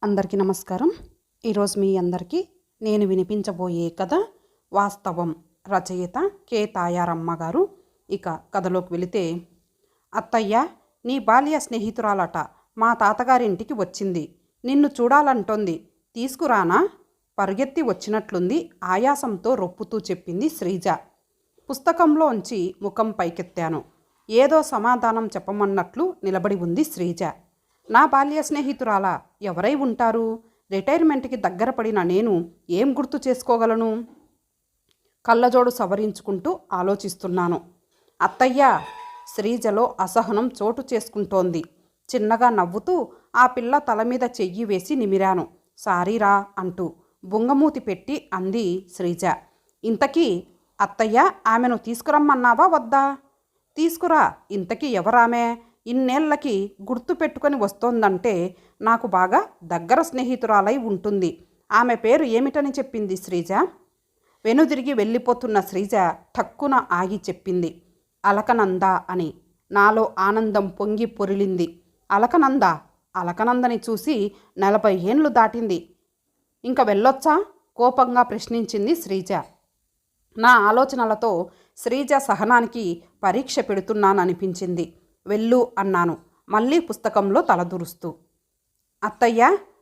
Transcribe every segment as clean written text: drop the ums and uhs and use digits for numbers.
అందరికీ నమస్కారం. ఈరోజు మీ అందరికీ నేను వినిపించబోయే కథ వాస్తవం. రచయిత కె తాయారమ్మ గారు. ఇక కథలోకి వెళితే, అత్తయ్య, నీ బాల్య స్నేహితురాలట మా తాతగారింటికి వచ్చింది. నిన్ను చూడాలంటోంది. తీసుకురానా? పరుగెత్తి వచ్చినట్లుంది. ఆయాసంతో రొప్పుతూ చెప్పింది శ్రీజ. పుస్తకంలోంచి ముఖం పైకెత్తాను. ఏదో సమాధానం చెప్పమన్నట్లు నిలబడి ఉంది శ్రీజ. నా బాల్య స్నేహితురాలా? ఎవరై ఉంటారు? రిటైర్మెంట్కి దగ్గర పడిన నేను ఏం గుర్తు చేసుకోగలను? కళ్ళజోడు సవరించుకుంటూ ఆలోచిస్తున్నాను. అత్తయ్య! శ్రీజలో అసహనం చోటు చేసుకుంటోంది. చిన్నగా నవ్వుతూ ఆ పిల్ల తల మీద చెయ్యి వేసి నిమిరాను. సారీరా అంటూ బుంగమూతి పెట్టి అంది శ్రీజ. ఇంతకీ అత్తయ్య, ఆమెను తీసుకురమ్మన్నావా వద్దా? తీసుకురా. ఇంతకీ ఎవరామె? ఇన్నేళ్లకి గుర్తు పెట్టుకొని వస్తోందంటే నాకు బాగా దగ్గర స్నేహితురాలై ఉంటుంది. ఆమె పేరు ఏమిటని చెప్పింది శ్రీజ. వెనుదిరిగి వెళ్ళిపోతున్న శ్రీజ ఠక్కున ఆగి చెప్పింది, అలకనంద అని. నాలో ఆనందం పొంగి పొరిలింది. అలకనంద? అలకనందని చూసి 40 ఏండ్లు దాటింది. ఇంక వెళ్ళొచ్చా? కోపంగా ప్రశ్నించింది శ్రీజ. నా ఆలోచనలతో శ్రీజ సహనానికి పరీక్ష పెడుతున్నాననిపించింది. వెళ్ళు అన్నాను, మళ్ళీ పుస్తకంలో తలదూరుస్తూ. అత్తయ్య,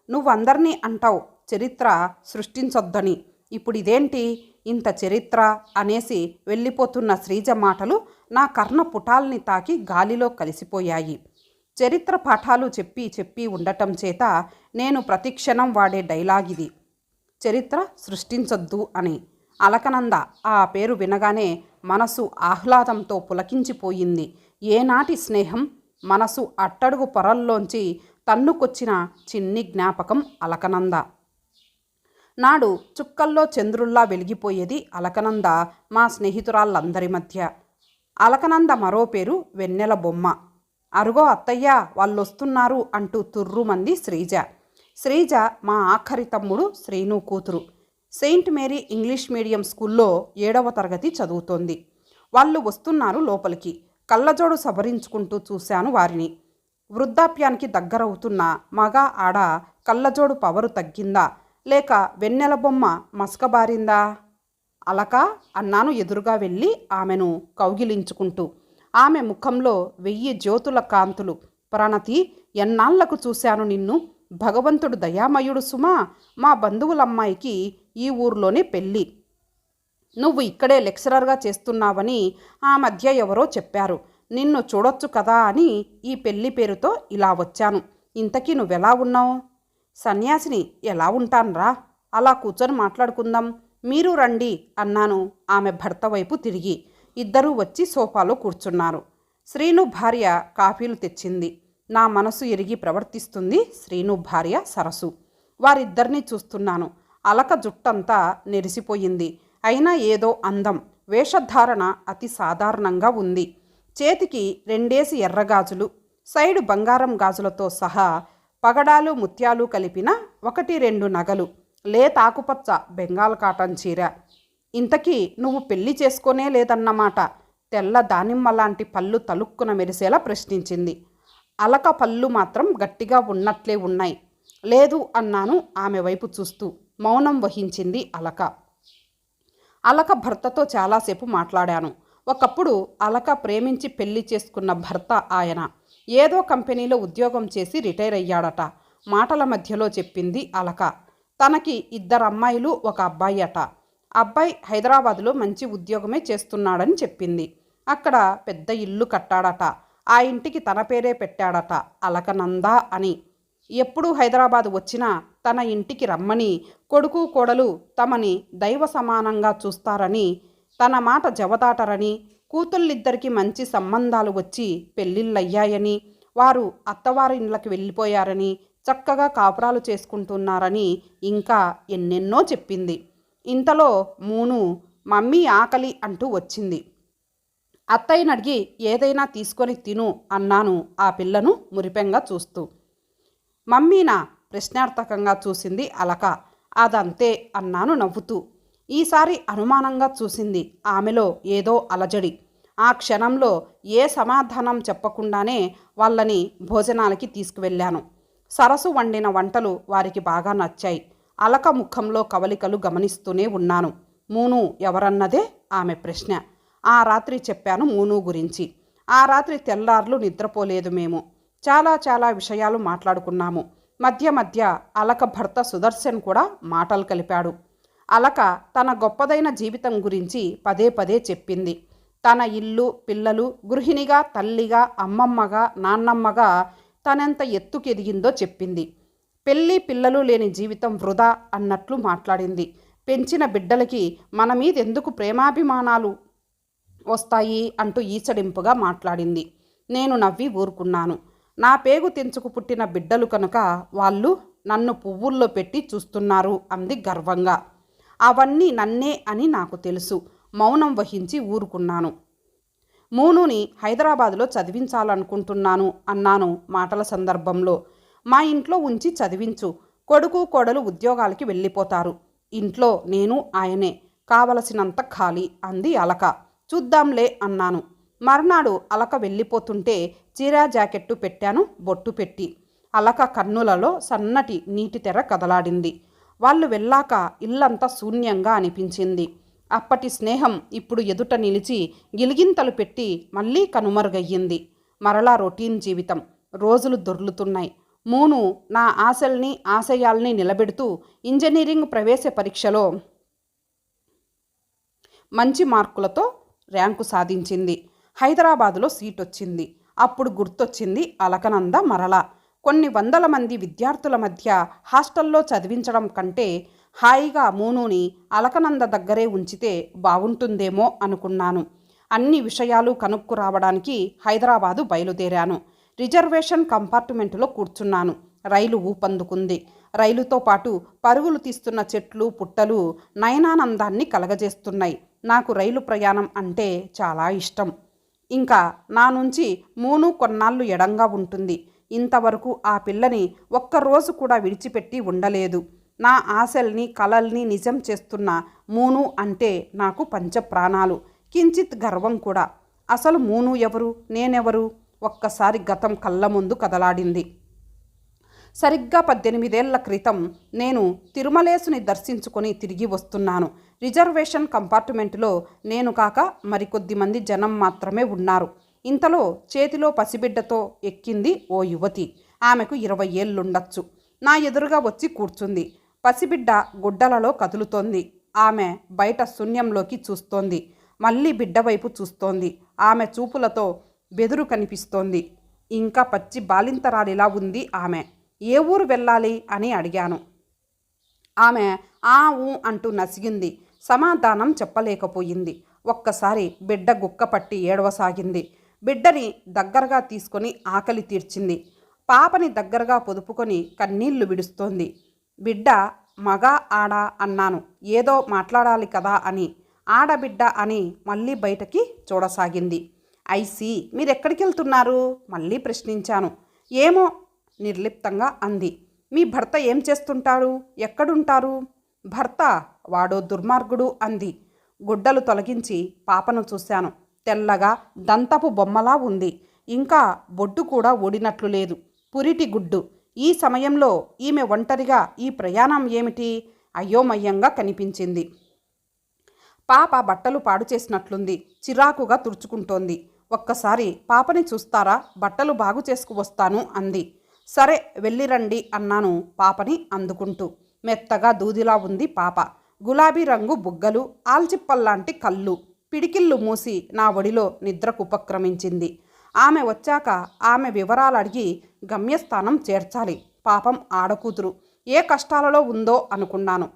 నువ్వందరినీ అంటావు చరిత్ర సృష్టించొద్దని. ఇప్పుడు ఇదేంటి ఇంత చరిత్ర అనేసి వెళ్ళిపోతున్న శ్రీజ మాటలు నా కర్ణ పుటాల్ని తాకి గాలిలో కలిసిపోయాయి. చరిత్ర పాఠాలు చెప్పి చెప్పి ఉండటం చేత నేను ప్రతిక్షణం వాడే డైలాగిది, చరిత్ర సృష్టించొద్దు అని. అలకనంద ఆ పేరు వినగానే మనసు ఆహ్లాదంతో పులకించిపోయింది. ఏనాటి స్నేహం! మనసు అట్టడుగు పొరల్లోంచి తన్నుకొచ్చిన చిన్ని జ్ఞాపకం అలకనంద. నాడు చుక్కల్లో చంద్రుల్లా వెలిగిపోయేది అలకనంద మా స్నేహితురాళ్ళందరి మధ్య. అలకనంద మరో పేరు వెన్నెల బొమ్మ. అరుగో అత్తయ్య, వాళ్ళొస్తున్నారు అంటూ తుర్రుమంది శ్రీజ. శ్రీజ మా ఆఖరి తమ్ముడు శ్రీను కూతురు. సెయింట్ మేరీ ఇంగ్లీష్ మీడియం స్కూల్లో 7వ తరగతి చదువుతోంది. వాళ్ళు వస్తున్నారు లోపలికి. కళ్ళజోడు సవరించుకుంటూ చూశాను వారిని. వృద్ధాప్యానికి దగ్గరవుతున్న మగ ఆడ కళ్ళజోడు పవరు తగ్గిందా, లేక వెన్నెల బొమ్మ మసకబారిందా? అలక అన్నాను ఎదురుగా వెళ్ళి ఆమెను కౌగిలించుకుంటూ. ఆమె ముఖంలో 1000 జ్యోతుల కాంతులు. ప్రణతి, ఎన్నాళ్లకు చూశాను నిన్ను. భగవంతుడు దయామయుడు సుమా. మా బంధువులమ్మాయికి ఈ ఊర్లోనే పెళ్ళి. నువ్వు ఇక్కడే లెక్చరర్గా చేస్తున్నావని ఆ మధ్య ఎవరో చెప్పారు. నిన్ను చూడొచ్చు కదా అని ఈ పెళ్లి పేరుతో ఇలా వచ్చాను. ఇంతకీ నువ్వెలా ఉన్నావు? సన్యాసిని ఎలా ఉంటాన్రా? అలా కూర్చొని మాట్లాడుకుందాం. మీరు రండి అన్నాను ఆమె భర్త వైపు తిరిగి. ఇద్దరూ వచ్చి సోఫాలో కూర్చున్నారు. శ్రీను భార్య కాఫీలు తెచ్చింది. నా మనసు ఎరిగి ప్రవర్తిస్తుంది శ్రీను భార్య సరసు. వారిద్దరినీ చూస్తున్నాను. అలక జుట్టంతా నెరిసిపోయింది. అయినా ఏదో అందం. వేషధారణ అతి సాధారణంగా ఉంది. చేతికి 2 ఎర్రగాజులు, సైడు బంగారం గాజులతో సహా పగడాలు ముత్యాలు కలిపిన 1-2 నగలు, లేతాకుపచ్చ బెంగాల్ కాటన్ చీర. ఇంతకీ నువ్వు పెళ్లి చేసుకోనే లేదన్నమాట. తెల్ల దానిమ్మ లాంటి పళ్ళు తలుక్కున మెరిసేలా ప్రశ్నించింది. అలక పళ్ళు మాత్రం గట్టిగా ఉన్నట్లే ఉన్నాయి. లేదు అన్నాను ఆమె వైపు చూస్తూ. మౌనం వహించింది అలక. అలక భర్తతో చాలాసేపు మాట్లాడాను. ఒకప్పుడు అలక ప్రేమించి పెళ్లి చేసుకున్న భర్త ఆయన. ఏదో కంపెనీలో ఉద్యోగం చేసి రిటైర్ అయ్యాడట. మాటల మధ్యలో చెప్పింది అలక. తనకి 2 అమ్మాయిలు 1 అబ్బాయి అట. అబ్బాయి హైదరాబాదులో మంచి ఉద్యోగమే చేస్తున్నాడని చెప్పింది. అక్కడ పెద్ద ఇల్లు కట్టాడట. ఆ ఇంటికి తన పేరే పెట్టాడట, అలకనంద అని. ఎప్పుడు హైదరాబాద్ వచ్చినా తన ఇంటికి రమ్మని, కొడుకు కోడలు తమని దైవ సమానంగా చూస్తారని, తన మాట జవదాటరని, కూతుళ్ళిద్దరికీ మంచి సంబంధాలు వచ్చి పెళ్ళిళ్ళయ్యాయని, వారు అత్తవారి ఇళ్ళకి వెళ్ళిపోయారని, చక్కగా కాపురాలు చేసుకుంటున్నారని, ఇంకా ఎన్నెన్నో చెప్పింది. ఇంతలో మూను మమ్మీ ఆకలి అంటూ వచ్చింది. అత్తయ్యని అడిగి ఏదైనా తీసుకొని తిను అన్నాను ఆ పిల్లను మురిపెంగా చూస్తూ. మమ్మీనా? ప్రశ్నార్థకంగా చూసింది అలక. అదంతే అన్నాను నవ్వుతూ. ఈసారి అనుమానంగా చూసింది. ఆమెలో ఏదో అలజడి. ఆ క్షణంలో ఏ సమాధానం చెప్పకుండానే వాళ్ళని భోజనాలకి తీసుకువెళ్ళాను. సరసు వండిన వంటలు వారికి బాగా నచ్చాయి. అలక ముఖంలో కవలికలు గమనిస్తూనే ఉన్నాను. మూను ఎవరన్నదే ఆమె ప్రశ్న. ఆ రాత్రి చెప్పాను మూను గురించి. ఆ రాత్రి తెల్లార్లు నిద్రపోలేదు మేము. చాలా చాలా విషయాలు మాట్లాడుకున్నాము. మధ్య మధ్య అలక భర్త సుదర్శన్ కూడా మాటలు కలిపాడు. అలక తన గొప్పదైన జీవితం గురించి పదే పదే చెప్పింది. తన ఇల్లు, పిల్లలు, గృహిణిగా, తల్లిగా, అమ్మమ్మగా, నాన్నమ్మగా తనెంత ఎత్తుకెదిగిందో చెప్పింది. పెళ్ళి పిల్లలు లేని జీవితం వృధా అన్నట్లు మాట్లాడింది. పెంచిన బిడ్డలకి మన మీద ఎందుకు ప్రేమాభిమానాలు వస్తాయి అంటూ ఈసడింపుగా మాట్లాడింది. నేను నవ్వి ఊరుకున్నాను. నా పేగు తెంచుకు పుట్టిన బిడ్డలు కనుక వాళ్ళు నన్ను పువ్వుల్లో పెట్టి చూస్తున్నారు అంది గర్వంగా. అవన్నీ నన్నే అని నాకు తెలుసు. మౌనం వహించి ఊరుకున్నాను. మూనుని హైదరాబాదులో చదివించాలనుకుంటున్నాను అన్నాను మాటల సందర్భంలో. మా ఇంట్లో ఉంచి చదివించు. కొడుకు కోడలు ఉద్యోగాలకి వెళ్ళిపోతారు. ఇంట్లో నేను ఆయనే. కావలసినంత ఖాళీ అంది అలక. చూద్దాంలే అన్నాను. మర్నాడు అలక వెళ్ళిపోతుంటే చీరా జాకెట్టు పెట్టాను బొట్టు పెట్టి. అలక కన్నులలో సన్నటి నీటి తెర కదలాడింది. వాళ్ళు వెళ్ళాక ఇల్లంతా శూన్యంగా అనిపించింది. అప్పటి స్నేహం ఇప్పుడు ఎదుట నిలిచి గిలిగింతలు పెట్టి మళ్ళీ కనుమరుగయ్యింది. మరలా రొటీన్ జీవితం. రోజులు దొర్లుతున్నాయి. మూను నా ఆశల్ని ఆశయాల్ని నిలబెడుతూ ఇంజనీరింగ్ ప్రవేశ పరీక్షలో మంచి మార్కులతో ర్యాంకు సాధించింది. హైదరాబాదులో సీట్ వచ్చింది. అప్పుడు గుర్తొచ్చింది అలకనంద మరలా. కొన్ని వందల మంది విద్యార్థుల మధ్య హాస్టల్లో చదివించడం కంటే హాయిగా మూనుని అలకనంద దగ్గరే ఉంచితే బాగుంటుందేమో అనుకున్నాను. అన్ని విషయాలు కనుక్కు రావడానికి హైదరాబాదు బయలుదేరాను. రిజర్వేషన్ కంపార్ట్మెంటులో కూర్చున్నాను. రైలు ఊపందుకుంది. రైలుతో పాటు పరుగులు తీస్తున్న చెట్లు పుట్టలు నయనానందాన్ని కలగజేస్తున్నాయి. నాకు రైలు ప్రయాణం అంటే చాలా ఇష్టం. ఇంకా నా నుంచి మూను కొన్నాళ్ళు ఎడంగా ఉంటుంది. ఇంతవరకు ఆ పిల్లని ఒక్కరోజు కూడా విడిచిపెట్టి ఉండలేదు. నా ఆశల్ని కలల్ని నిజం చేస్తున్న మూను అంటే నాకు పంచప్రాణాలు, కించిత్ గర్వం కూడా. అసలు మూను ఎవరు, నేనెవరు? ఒక్కసారి గతం కళ్ళ ముందు కదలాడింది. సరిగ్గా 18 ఏళ్ల క్రితం నేను తిరుమలేసుని దర్శించుకొని తిరిగి వస్తున్నాను. రిజర్వేషన్ కంపార్ట్మెంటులో నేను కాక మరికొద్ది మంది జనం మాత్రమే ఉన్నారు. ఇంతలో చేతిలో పసిబిడ్డతో ఎక్కింది ఓ యువతి. ఆమెకు 20 ఏళ్లుండొచ్చు. నా ఎదురుగా వచ్చి కూర్చుంది. పసిబిడ్డ గుడ్డలలో కదులుతోంది. ఆమె బయట శూన్యంలోకి చూస్తోంది. మళ్ళీ బిడ్డ వైపు చూస్తోంది. ఆమె చూపులతో బెదురు కనిపిస్తోంది. ఇంకా పచ్చి బాలింతరాలిలా ఉంది ఆమె. ఏ ఊరు వెళ్ళాలి అని అడిగాను. ఆమె ఆ ఊ అంటూ నసిగింది. సమాధానం చెప్పలేకపోయింది. ఒక్కసారి బిడ్డ గుక్కపట్టి ఏడవసాగింది. బిడ్డని దగ్గరగా తీసుకొని ఆకలి తీర్చింది. పాపని దగ్గరగా పొదుపుకొని కన్నీళ్లు విడుస్తోంది. బిడ్డ మగ ఆడ అన్నాను. ఏదో మాట్లాడాలి కదా అని. ఆడబిడ్డ అని మళ్ళీ బయటకి చూడసాగింది. ఐసి మీరెక్కడికి వెళ్తున్నారు మళ్ళీ ప్రశ్నించాను. ఏమో నిర్లిప్తంగా అంది. మీ భర్త ఏం చేస్తుంటారు, ఎక్కడుంటారు? భర్త వాడో దుర్మార్గుడు అంది. గుడ్డలు తొలగించి పాపను చూశాను. తెల్లగా దంతపు బొమ్మలా ఉంది. ఇంకా బొడ్డు కూడా ఊడినట్లు లేదు. పురిటి గుడ్డు. ఈ సమయంలో ఈమె ఒంటరిగా ఈ ప్రయాణం ఏమిటి? అయోమయంగా కనిపించింది. పాప బట్టలు పాడు చేసినట్లుంది. చిరాకుగా తుడుచుకుంటోంది. ఒక్కసారి పాపని చూస్తారా, బట్టలు బాగు చేసుకువస్తాను అంది. సరే వెళ్ళిరండి అన్నాను పాపని అందుకుంటూ. మెత్తగా దూదిలా ఉంది పాప. గులాబీ రంగు బుగ్గలు, ఆల్చిప్పల్లాంటి కళ్ళు. పిడికిళ్ళు మూసి నా ఒడిలో నిద్రకు ఉపక్రమించింది. ఆమె వచ్చాక ఆమె వివరాలు అడిగి గమ్యస్థానం చేర్చాలి. పాపం ఆడకూతురు ఏ కష్టాలలో ఉందో అనుకున్నాను.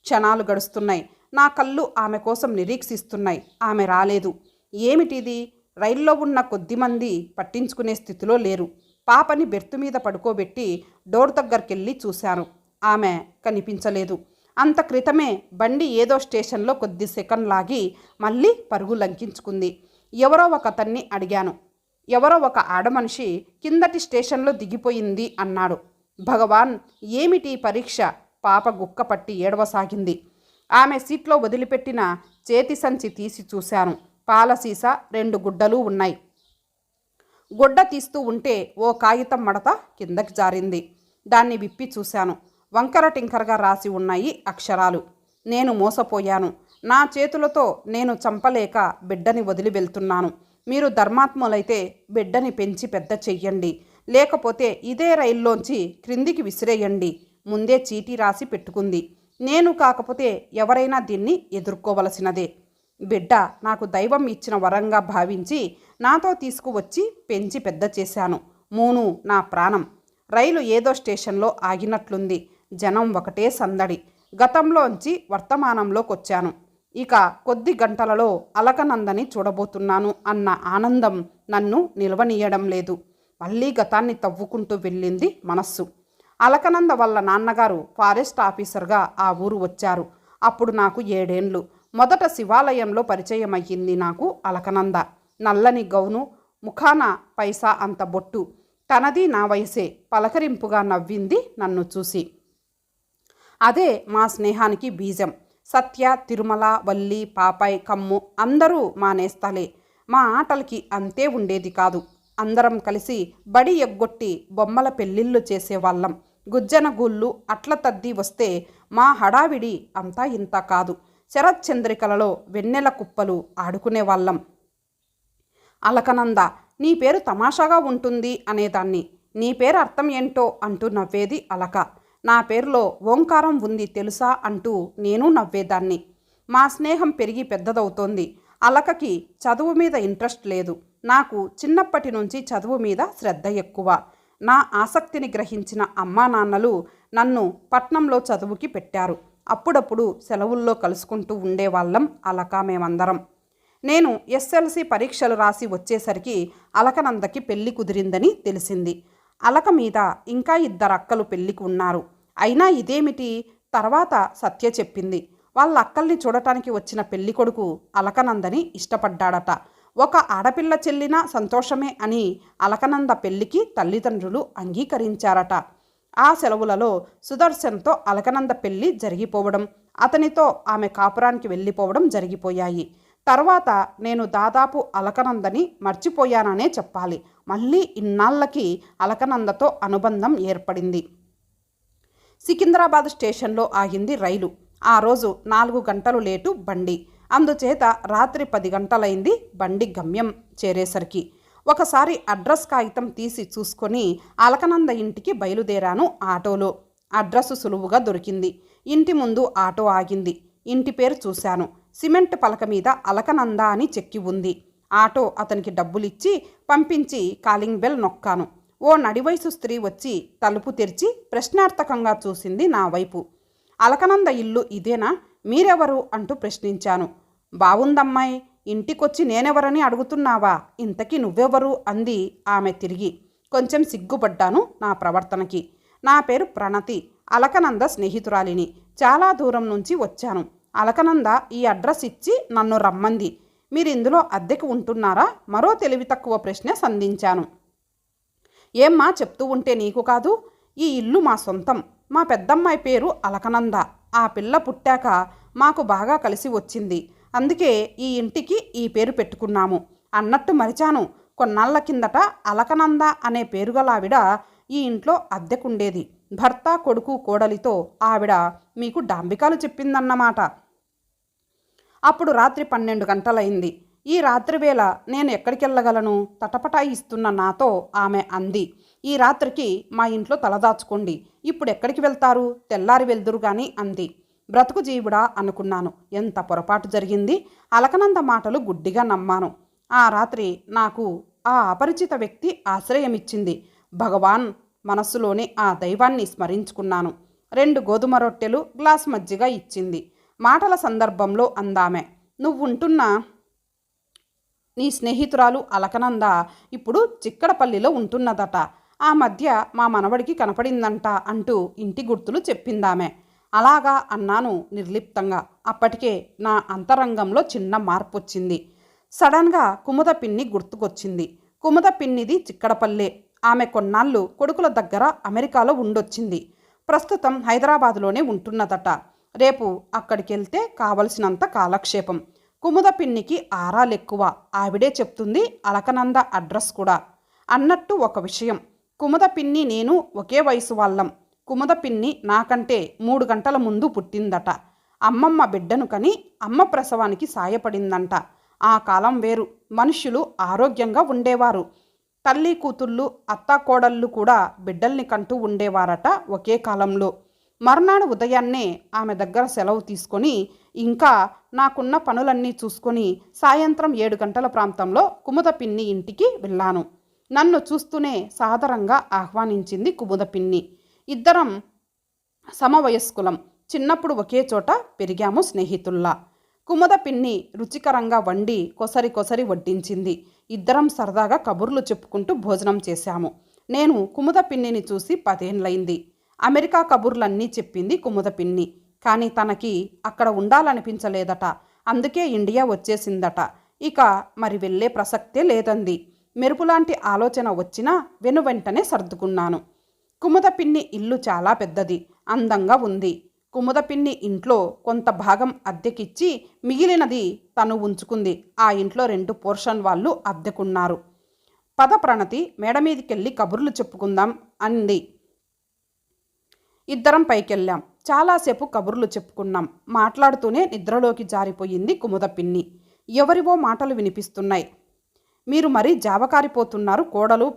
క్షణాలు గడుస్తున్నాయి. నా కళ్ళు ఆమె కోసం నిరీక్షిస్తున్నాయి. ఆమె రాలేదు. ఏమిటిది? రైల్లో ఉన్న కొద్దిమంది పట్టించుకునే స్థితిలో లేరు. పాపని బెర్తు మీద పడుకోబెట్టి డోర్ దగ్గరికెళ్ళి చూశాను. ఆమె కనిపించలేదు. అంత క్రితమే బండి ఏదో స్టేషన్లో కొద్ది సెకండ్ లాగి మళ్ళీ పరుగు లంకించుకుంది. ఎవరో ఒక అతన్ని అడిగాను. ఎవరో ఒక ఆడమనిషి కిందటి స్టేషన్లో దిగిపోయింది అన్నాడు. భగవాన్, ఏమిటి పరీక్ష? పాప గుక్క పట్టి ఏడవసాగింది. ఆమె సీట్లో వదిలిపెట్టిన చేతి సంచి తీసి చూశాను. పాల సీసా, 2 గుడ్డలు ఉన్నాయి. గుడ్డ తీస్తూ ఉంటే ఓ కాగితం మడత కిందకి జారింది. దాన్ని విప్పి చూశాను. వంకర టింకరగా రాసి ఉన్నాయి అక్షరాలు. నేను మోసపోయాను. నా చేతులతో నేను చంపలేక బిడ్డని వదిలి వెళ్తున్నాను. మీరు ధర్మాత్ములైతే బిడ్డని పెంచి పెద్ద చెయ్యండి, లేకపోతే ఇదే రైల్లోంచి క్రిందికి విసిరేయండి. ముందే చీటీ రాసి పెట్టుకుంది. నేను కాకపోతే ఎవరైనా దీన్ని ఎదుర్కోవలసినదే. బిడ్డ నాకు దైవం ఇచ్చిన వరంగా భావించి నాతో తీసుకువచ్చి పెంచి పెద్ద చేశాను. మూను నా ప్రాణం. రైలు ఏదో స్టేషన్లో ఆగినట్లుంది. జనం ఒకటే సందడి. గతంలోంచి వర్తమానంలోకొచ్చాను. ఇక కొద్ది గంటలలో అలకనందని చూడబోతున్నాను అన్న ఆనందం నన్ను నిలవనీయడం లేదు. మళ్ళీ గతాన్ని తవ్వుకుంటూ వెళ్ళింది మనస్సు. అలకనంద వల్ల నాన్నగారు ఫారెస్ట్ ఆఫీసర్గా ఆ ఊరు వచ్చారు. అప్పుడు నాకు 7 ఏండ్లు. మొదట శివాలయంలో పరిచయం అయ్యింది నాకు అలకనంద. నల్లని గౌను, ముఖాన పైసా అంత బొట్టు. తనది నా వయసే. పలకరింపుగా నవ్వింది నన్ను చూసి. అదే మా స్నేహానికి బీజం. సత్య, తిరుమల, వల్లి, పాపాయ్, కమ్ము అందరూ మా నేస్తాలే. మా ఆటలకి అంతే ఉండేది కాదు. అందరం కలిసి బడి ఎగ్గొట్టి బొమ్మల పెళ్ళిళ్ళు చేసేవాళ్ళం. గుజ్జన గూళ్ళు, అట్ల తద్ది వస్తే మా హడావిడి అంతా ఇంత కాదు. శరత్చంద్రికలలో వెన్నెల కుప్పలు ఆడుకునేవాళ్ళం. అలకనంద, నీ పేరు తమాషాగా ఉంటుంది అనేదాన్ని. నీ పేరు అర్థం ఏంటో అంటూ నవ్వేది అలక. నా పేరులో ఓంకారం ఉంది తెలుసా అంటూ నేను నవ్వేదాన్ని. మా స్నేహం పెరిగి పెద్దదవుతోంది. అలకకి చదువు మీద ఇంట్రెస్ట్ లేదు. నాకు చిన్నప్పటి నుంచి చదువు మీద శ్రద్ధ ఎక్కువ. నా ఆసక్తిని గ్రహించిన అమ్మా నాన్నలు నన్ను పట్నంలో చదువుకి పెట్టారు. అప్పుడప్పుడు సెలవుల్లో కలుసుకుంటూ ఉండేవాళ్ళం అలక మేమందరం. నేను SLC పరీక్షలు రాసి వచ్చేసరికి అలకనందకి పెళ్లి కుదిరిందని తెలిసింది. అలక మీద ఇంకా 2 అక్కలు పెళ్లికి ఉన్నారు. అయినా ఇదేమిటి? తర్వాత సత్య చెప్పింది. వాళ్ళ అక్కల్ని చూడటానికి వచ్చిన పెళ్లి కొడుకు అలకనందని ఇష్టపడ్డాడట. ఒక ఆడపిల్ల చెల్లినా సంతోషమే అని అలకనంద పెళ్లికి తల్లిదండ్రులు అంగీకరించారట. ఆ సెలవులలో సుదర్శన్తో అలకనంద పెళ్లి జరిగిపోవడం, అతనితో ఆమె కాపురానికి వెళ్ళిపోవడం జరిగిపోయాయి. తర్వాత నేను దాదాపు అలకనందని మర్చిపోయాననే చెప్పాలి. మళ్ళీ ఇన్నాళ్ళకి అలకనందతో అనుబంధం ఏర్పడింది. సికింద్రాబాద్ స్టేషన్లో ఆగింది రైలు. ఆ రోజు 4 గంటలు లేటు బండి. అందుచేత రాత్రి 10 గంటలైంది బండి గమ్యం చేరేసరికి. ఒకసారి అడ్రస్ కాగితం తీసి చూసుకొని అలకనంద ఇంటికి బయలుదేరాను ఆటోలో. అడ్రస్ సులువుగా దొరికింది. ఇంటి ముందు ఆటో ఆగింది. ఇంటి పేరు చూశాను. సిమెంట్ పలక మీద అలకనంద అని చెక్కి ఉంది. ఆటో అతనికి డబ్బులిచ్చి పంపించి కాలింగ్ బెల్ నొక్కాను. ఓ నడివయసు స్త్రీ వచ్చి తలుపు తెరిచి ప్రశ్నార్థకంగా చూసింది నా వైపు. అలకనంద ఇల్లు ఇదేనా? మీరెవరు అంటూ ప్రశ్నించాను. బావుందమ్మాయి, ఇంటికొచ్చి నేనెవరని అడుగుతున్నావా? ఇంతకీ నువ్వెవరు అంది ఆమె తిరిగి. కొంచెం సిగ్గుపడ్డాను నా ప్రవర్తనకి. నా పేరు ప్రణతి, అలకనంద స్నేహితురాలిని. చాలా దూరం నుంచి వచ్చాను. అలకనంద ఈ అడ్రస్ ఇచ్చి నన్ను రమ్మంది. మీరు ఇందులో అద్దెకు ఉంటున్నారా? మరో తెలివి తక్కువ ప్రశ్న సంధించాను. ఏమ్మా చెప్తూ ఉంటే నీకు కాదు? ఈ ఇల్లు మా సొంతం. మా పెద్దమ్మాయి పేరు అలకనంద. ఆ పిల్ల పుట్టాక మాకు బాగా కలిసి వచ్చింది. అందుకే ఈ ఇంటికి ఈ పేరు పెట్టుకున్నాము. అన్నట్టు మరిచాను, కొన్నాళ్ల కిందట అలకనంద అనే పేరుగలావిడ ఈ ఇంట్లో అద్దెకుండేది. భర్త, కొడుకు, కోడలితో ఆవిడ మీకు డాంబికాలు చెప్పిందన్నమాట. అప్పుడు రాత్రి 12 గంటలైంది. ఈ రాత్రివేళ నేను ఎక్కడికెళ్ళగలను? తటపటాయిస్తున్న నాతో ఆమె అంది. ఈ రాత్రికి మా ఇంట్లో తలదాచుకోండి. ఇప్పుడు ఎక్కడికి వెళ్తారు? తెల్లారి వెళ్దురు గాని అంది. బ్రతుకు జీవుడా అనుకున్నాను. ఎంత పొరపాటు జరిగింది. అలకనంద మాటలు గుడ్డిగా నమ్మాను. ఆ రాత్రి నాకు ఆ అపరిచిత వ్యక్తి ఆశ్రయమిచ్చింది. భగవాన్ మనస్సులోనే ఆ దైవాన్ని స్మరించుకున్నాను. 2 గోధుమ రొట్టెలు, గ్లాస్ మజ్జిగ ఇచ్చింది. మాటల సందర్భంలో అందామె, నువ్వుంటున్న నీ స్నేహితురాలు అలకనంద ఇప్పుడు చిక్కడపల్లిలో ఉంటున్నదట. ఆ మధ్య మా మనవడికి కనపడిందంట అంటూ ఇంటి గుర్తులు చెప్పిందామె. అలాగా అన్నాను నిర్లిప్తంగా. అప్పటికే నా అంతరంగంలో చిన్న మార్పు వచ్చింది. సడన్గా కుముద పిన్ని గుర్తుకొచ్చింది. కుముద పిన్నిది చిక్కడపల్లె. ఆమె కొన్నాళ్ళు కొడుకుల దగ్గర అమెరికాలో ఉండొచ్చింది. ప్రస్తుతం హైదరాబాదులోనే ఉంటున్నదట. రేపు అక్కడికెళ్తే కావలసినంత కాలక్షేపం. కుముద పిన్నికి ఆరాలెక్కువ. ఆవిడే చెప్తుంది అలకనంద అడ్రస్ కూడా. అన్నట్టు ఒక విషయం, కుముద పిన్ని నేను ఒకే వయసు వాళ్ళం. కుముద పిన్ని నాకంటే 3 గంటల ముందు పుట్టిందట. అమ్మమ్మ బిడ్డను కని అమ్మ ప్రసవానికి సాయపడిందంట. ఆ కాలం వేరు. మనుష్యులు ఆరోగ్యంగా ఉండేవారు. తల్లి కూతుళ్ళు అత్తాకోడళ్ళు కూడా బిడ్డల్ని కంటూ ఉండేవారట ఒకే కాలంలో. మర్నాడు ఉదయాన్నే ఆమె దగ్గర సెలవు తీసుకొని ఇంకా నాకున్న పనులన్నీ చూసుకొని సాయంత్రం 7 గంటల ప్రాంతంలో కుముద పిన్ని ఇంటికి వెళ్ళాను. నన్ను చూస్తూనే సాదరంగా ఆహ్వానించింది కుముద పిన్ని. ఇద్దరం సమవయస్కులం. చిన్నప్పుడు ఒకే చోట పెరిగాము స్నేహితుల్లా. కుముద పిన్ని రుచికరంగా వండి కొసరి కొసరి వడ్డించింది. ఇద్దరం సరదాగా కబుర్లు చెప్పుకుంటూ భోజనం చేశాము. నేను కుముద పిన్నిని చూసి 10 ఏళ్ళయింది. అమెరికా కబుర్లన్నీ చెప్పింది కుముద పిన్ని. కానీ తనకి అక్కడ ఉండాలనిపించలేదట. అందుకే ఇండియా వచ్చేసిందట. ఇక మరి వెళ్ళే ప్రసక్తే లేదంది. మెరుపులాంటి ఆలోచన వచ్చినా వెనువెంటనే సర్దుకున్నాను. కుముద పిన్ని ఇల్లు చాలా పెద్దది, అందంగా ఉంది. కుముద పిన్ని ఇంట్లో కొంత భాగం అద్దెకిచ్చి మిగిలినది తను ఉంచుకుంది. ఆ ఇంట్లో 2 పోర్షన్ వాళ్ళు అద్దెకున్నారు. పద ప్రణతి, మేడ మీదకెళ్ళి కబుర్లు చెప్పుకుందాం అంది. ఇద్దరం పైకెళ్ళాం. చాలాసేపు కబుర్లు చెప్పుకున్నాం. మాట్లాడుతూనే నిద్రలోకి జారిపోయింది కుముద పిన్ని. ఎవరివో మాటలు వినిపిస్తున్నాయి. మీరు మరీ జావకారిపోతున్నారు కోడలు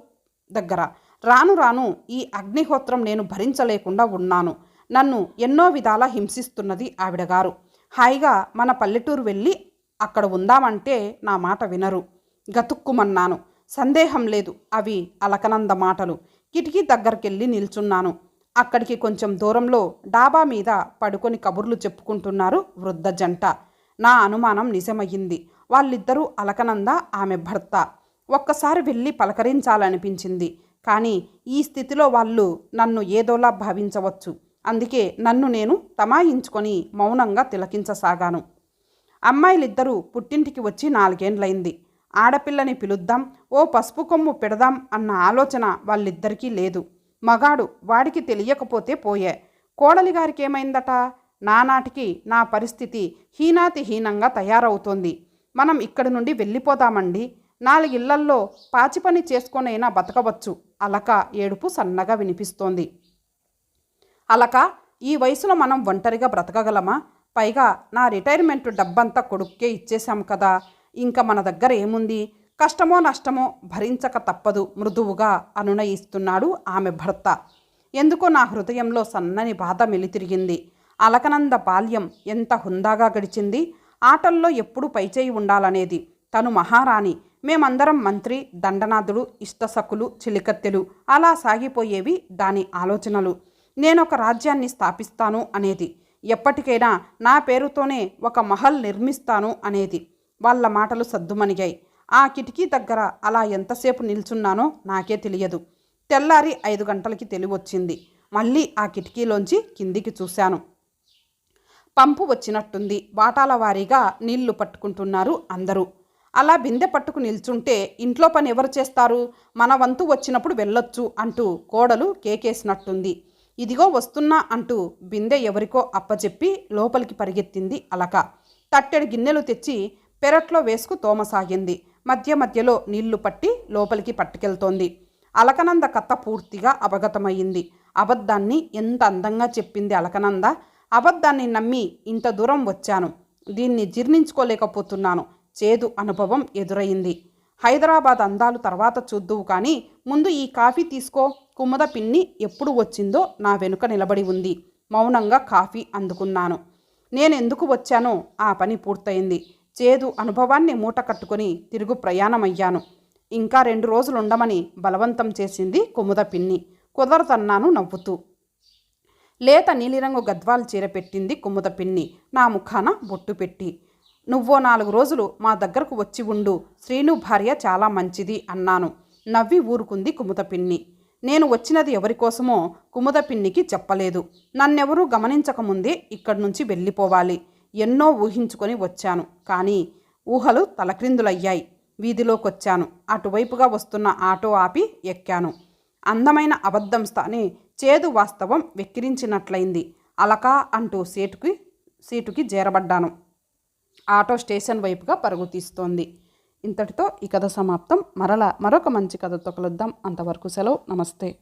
దగ్గర. రాను రాను ఈ అగ్నిహోత్రం నేను భరించలేకుండా ఉన్నాను. నన్ను ఎన్నో విధాలా హింసిస్తున్నది ఆవిడగారు. హాయిగా మన పల్లెటూరు వెళ్ళి అక్కడ ఉందామంటే నా మాట వినరు. గతుక్కుమన్నాను. సందేహం లేదు అవి అలకనంద మాటలు. కిటికీ దగ్గరికెళ్ళి నిల్చున్నాను. అక్కడికి కొంచెం దూరంలో డాబా మీద పడుకొని కబుర్లు చెప్పుకుంటున్నారు వృద్ధ జంట. నా అనుమానం నిజమయ్యింది. వాళ్ళిద్దరూ అలకనంద, ఆమె భర్త. ఒక్కసారి వెళ్ళి పలకరించాలనిపించింది. కానీ ఈ స్థితిలో వాళ్ళు నన్ను ఏదోలా భావించవచ్చు. అందుకే నన్ను నేను తమాయించుకొని మౌనంగా తిలకించసాగాను. అమ్మాయిలిద్దరూ పుట్టింటికి వచ్చి 4 ఏళ్ళైంది. ఆడపిల్లని పిలుద్దాం, ఓ పసుపు కొమ్ము పెడదాం అన్న ఆలోచన వాళ్ళిద్దరికీ లేదు. మగాడు వాడికి తెలియకపోతే పోయే. కోడలిగారికి ఏమైందట? నానాటికి నా పరిస్థితి హీనాతిహీనంగా తయారవుతోంది. మనం ఇక్కడి నుండి వెళ్ళిపోదామండి. 4 ఇళ్లల్లో పాచిపని చేసుకొనైనా బతకవచ్చు. అలక ఏడుపు సన్నగా వినిపిస్తోంది. అలక, ఈ వయసులో మనం ఒంటరిగా బ్రతకగలమా? పైగా నా రిటైర్మెంట్ డబ్బంతా కొడుక్కే ఇచ్చేశాం కదా. ఇంకా మన దగ్గర ఏముంది? కష్టమో నష్టమో భరించక తప్పదు మృదువుగా అనునయిస్తున్నాడు ఆమె భర్త. ఎందుకో నా హృదయంలో సన్నని బాధ మెలితిరిగింది. అలకనంద బాల్యం ఎంత హుందాగా గడిచింది. ఆటల్లో ఎప్పుడూ పైచేయి ఉండాలనేది. తను మహారాణి, మేమందరం మంత్రి, దండనాథుడు, ఇష్టసకులు, చిలికత్తెలు. అలా సాగిపోయేవి దాని ఆలోచనలు. నేనొక రాజ్యాన్ని స్థాపిస్తాను అనేది. ఎప్పటికైనా నా పేరుతోనే ఒక మహల్ నిర్మిస్తాను అనేది. వాళ్ళ మాటలు సద్దుమణిగాయి. ఆ కిటికీ దగ్గర అలా ఎంతసేపు నిల్చున్నానో నాకే తెలియదు. తెల్లారి 5 గంటలకి తెలివొచ్చింది. మళ్ళీ ఆ కిటికీలోంచి కిందికి చూశాను. పంపు వచ్చినట్టుంది. వాటాల వారీగా నీళ్లు పట్టుకుంటున్నారు అందరూ. అలా బిందె పట్టుకు నిల్చుంటే ఇంట్లో పని ఎవరు చేస్తారు? మన వంతు వచ్చినప్పుడు వెళ్ళొచ్చు అంటూ కోడలు కేకేసినట్టుంది. ఇదిగో వస్తున్నా అంటూ బిందె ఎవరికో అప్పచెప్పి లోపలికి పరిగెత్తింది అలక. తట్టెడు గిన్నెలు తెచ్చి పెరట్లో వేసుకు తోమసాగింది. మధ్య మధ్యలో నీళ్లు పట్టి లోపలికి పట్టుకెళ్తోంది. అలకనంద కథ పూర్తిగా అవగతమయ్యింది. అబద్ధాన్ని ఎంత అందంగా చెప్పింది అలకనంద. అబద్ధాన్ని నమ్మి ఇంత దూరం వచ్చాను. దీన్ని జీర్ణించుకోలేకపోతున్నాను. చేదు అనుభవం ఎదురైంది. హైదరాబాద్ అందాలు తర్వాత చూద్దువు కానీ ముందు ఈ కాఫీ తీసుకో. కుముద పిన్ని ఎప్పుడు వచ్చిందో నా వెనుక నిలబడి ఉంది. మౌనంగా కాఫీ అందుకున్నాను. నేనెందుకు వచ్చానో ఆ పని పూర్తయింది. చేదు అనుభవాన్ని మూట కట్టుకొని తిరుగు ప్రయాణమయ్యాను. ఇంకా 2 రోజులు ఉండమని బలవంతం చేసింది కుముద పిన్ని. కుదరతన్నాను నవ్వుతూ. లేత నీలిరంగు గద్వాలు చీర పెట్టింది కుముద పిన్ని. నా ముఖాన బొట్టు పెట్టి, నువ్వో 4 రోజులు మా దగ్గరకు వచ్చి ఉండు. శ్రీను భార్య చాలా మంచిది అన్నాను. నవ్వి ఊరుకుంది కుముద పిన్ని. నేను వచ్చినది ఎవరికోసమో కుముద పిన్నికి చెప్పలేదు. నన్నెవరూ గమనించకముందే ఇక్కడి నుంచి వెళ్ళిపోవాలి. ఎన్నో ఊహించుకొని వచ్చాను. కానీ ఊహలు తలక్రిందులయ్యాయి. వీధిలోకొచ్చాను. అటువైపుగా వస్తున్న ఆటో ఆపి ఎక్కాను. అందమైన అబద్ధం స్థానే చేదు వాస్తవం వెక్కిరించినట్లయింది. అలకా అంటూ సీటుకి చేరబడ్డాను. ఆటో స్టేషన్ వైపుగా పరుగు తీస్తోంది. ఇంతటితో ఈ కథ సమాప్తం. మరొక మంచి కథతో కలుద్దాం. అంతవరకు సెలవు. నమస్తే.